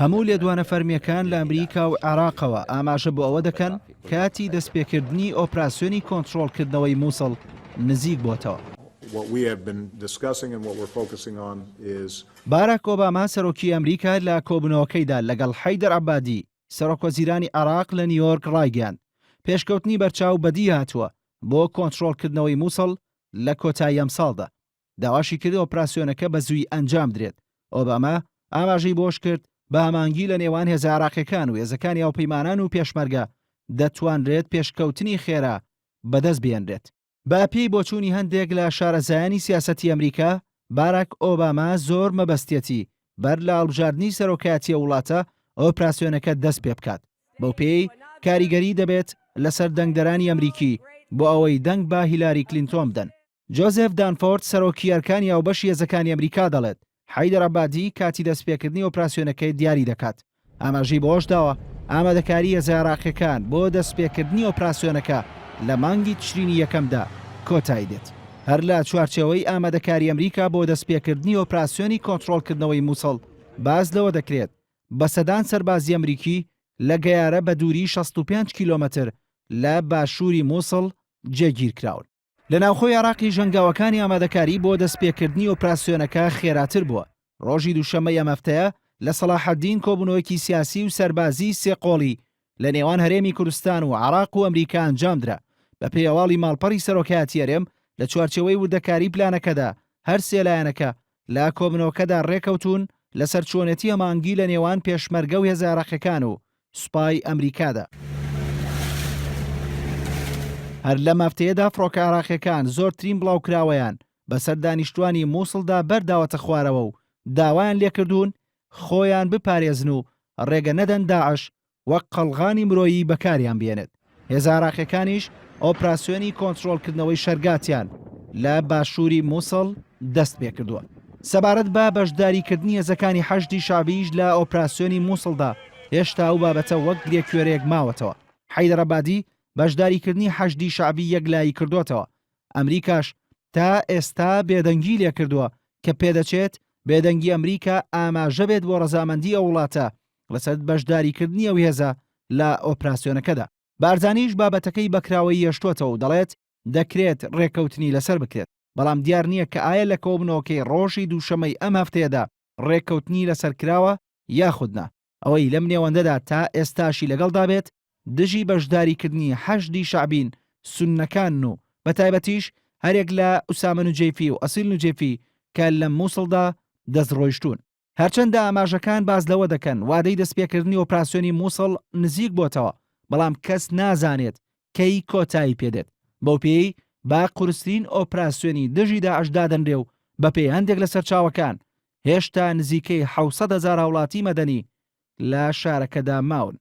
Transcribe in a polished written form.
هەموو لێدوانە فەرمیەکان لە ئەمریکا و عێراقەوە ئاماژە بۆ ئەوە دەکەن کاتی دەستپێکردنی ئۆپراسیۆنی کۆنتڕۆڵکردنەوەی مووسڵ نزیک بۆتەوە. باراک ئۆباما سەرۆکی ئەمریکا لە کۆبوونەوەکەیدا لەگەڵ حەیدەر عەبادی سەرۆکوەزیرانی عێراق لە نیویۆرک ڕایگەیاند پێشکەوتنی بەرچاو بەدی هاتووە بۆ کۆنتڕۆڵکردنەوەی مووسڵ لە کۆتایی ئەم ساڵدا. داواشی کرد ئۆپراسیۆنەکە بە زووی ئەنجام درێت. ئۆباما ئاماژەی بۆش کرد بە هەمانگی لە نێوان هێزە عێراقیەکان و هێزەکانی هاوپەیمانان و پێشمەرگە دەتوانرێت پێشکەوتنی خێرا بەدەست بێنرێت. بە پێی بۆچوونی هەندێک لە شارەزایانی سیاسەتی ئەمریکا، باراک ئۆباما زۆر مەبەستێتی بەر لە هەڵبژاردننی سەرۆکایەتیە وڵاتە ئۆپراسیۆنەکە دەست پێ بکات. بەو پێی کاریگەری دەبێت لەسەر دەنگدەرانی ئەمریکی بۆ ئەوەی دەنگ بە هیلاری کلینتۆن بدەن. جۆزێف دانفۆرد سەرۆکی ئەرکانی یاوبەشی هێزەکانی ئەمریکا دەڵێت حەیدەر عەبادی کاتی دەستپێکردنی ئۆپراسیۆنەکەی دیاری دەکات. ئاماژەی بۆش داوە ئامادەکاری هێزە عێراقیەکان بۆ دەستپێکردنی ئۆپراسیۆنەکە لە مانگی تشرینی یەکەمدا کۆتایی دێت. هەر لە چوارچێوەی ئامادەکاری ئەمریکا بۆ دەستپێکردنی ئۆپراسیۆنی کۆنتڕۆڵکردنەوەی مووسڵ باز لەوە دەکرێت بە سەدان سەربازی ئەمریکی لە گەیارە بە دووری 65 کیلۆمەتر لە باشووری مووسڵ جێگیر کراون. لە ناوخۆی عێراقی ژەنگاوەکانی ئامادەکاری بۆ دەستپێکردنی ئۆپراسیۆنەکە خێراتر بووە. ڕۆژی دووشەممەی ئەم هەفتەیە لە سەلاحەدین کۆبوونەوەیەکی سیاسی و سەربازی سێقۆڵی لە نێوان هەرێمی کوردستان و عێراق و ئەمریکا ئەنجامدرا. بە پێی هەواڵی ماڵپەڕی سەرۆکایەتی هەرێم لە چوارچێوەی وردەکاری پلانەکەدا هەر سێ لایەنەکە لە کۆبوونەوەکەدا ڕێکەوتون لەسەر چۆنێتی ئەمانگی لە نێوان پێشمەرگە و هێزە عێراقیەکان و سوپای ئەمریکادا. هەر لەم هەفتەیەدا فڕۆکە عێراقیەکان زۆرترین بڵاوکراوەیان بەسەر دانیشتوانی مووسڵدا بەرداوەتە خوارەوە و داوایان لێکردوون خۆیان بپارێزن و ڕێگە نەدەن داعش وەک قەڵغانی مرۆیی بەکاریان بێنێت. هێزە عێراقیەکانیش ئۆپراسیۆنی کۆنتڕۆڵکردنەوەی شەرگاتیان لە باشووری مووسڵ دەست پێ کردووە. سەبارەت بە بەشداریکردنی هێزەکانی حەشدی شابیش لە ئۆپراسیۆنی مووسڵدا هێشتا ئەو بابەتە وەک لێکوێرەیەک ماوەتەوە. حەیدەر عەبادی بەشداریکردنی حەشدی شعبی یەکلایی کردوتەوە. ئەمریکاش تا ئێستا بێدەنگی لێ کردووە کە پێدەچێت بێدەنگی ئەمریکا ئاماژە بێت بۆ ڕەزامەندی ئەو وڵاتە لەسەر بەشداریکردنی ئەو هێزە لە ئۆپراسیۆنەکەدا. بارزانیش بابەتەکەی بەکراوەی هێشتوتەوە و دەڵێت دەکرێت ڕێکەوتنی لەسەر بکرێت. بەڵام دیار نییە کە ئایا لە کۆبوونەوەکەی ڕۆژی دووشەمەی ئەم هەفتەیەدا ڕێکەوتنی لەسەر کراوە یاخودنا. ئەوەی لەم نێوەندەدا تا ئێستاشی لەگەڵدا بێت دژی بەشداریکردنی حەشدی شعبین سوننەکان و بەتایبەتیش هەرێک لە ئوسامە نوجەیفی و ئەسیل نوجەیفی کە لە مووسڵدا دەستڕۆیشتون. هەرچەندە ئاماژەکان باز لەوە دەکەن وادەی دەستپێکردنی ئۆپراسیۆنی مووسڵ نزیک بۆتەوە، بەڵام کەس نازانێت کەی کۆتایی پێدێت. بەو پێی با قورسترین ئۆپراسیۆنی دژی داعش دادەنرێ و بەپێی هەندێک لە سەرچاوەکان هێشتا نزیکەی 700,000 هاوڵاتی مەدەنی لە شارەکەدا ماون.